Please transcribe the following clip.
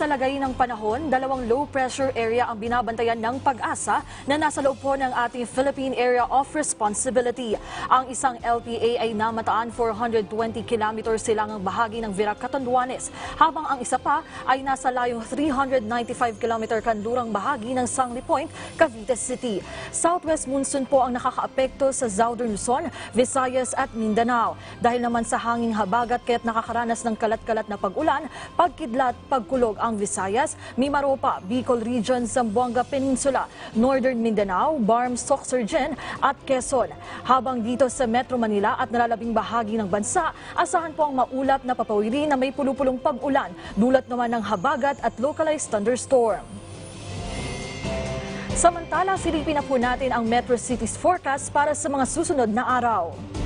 sa lagay ng panahon, dalawang low-pressure area ang binabantayan ng Pag-asa na nasa loob po ng ating Philippine Area of Responsibility. Ang isang LPA ay namataan 420 kilometers silangang bahagi ng Virac, Catanduanes, habang ang isa pa ay nasa layong 395 kilometer kanlurang bahagi ng Sangli Point, Cavite City. Southwest monsoon po ang nakakaapekto sa Southern Luzon, Visayas at Mindanao. Dahil naman sa hanging habagat kaya't nakakaranas ng kalat-kalat na pag-ulan, pagkidlat, pagkulog ang Visayas, Mimaropa, Bicol Region, Zamboanga Peninsula, Northern Mindanao, Barm, Sorsogon at Quezon. Habang dito sa Metro Manila at nalalabing bahagi ng bansa, asahan po ang maulap na papawiri na may pulupulong pag-ulan, dulot naman ng habagat at localized thunderstorm. Samantala, silipin na po natin ang Metro Cities forecast para sa mga susunod na araw.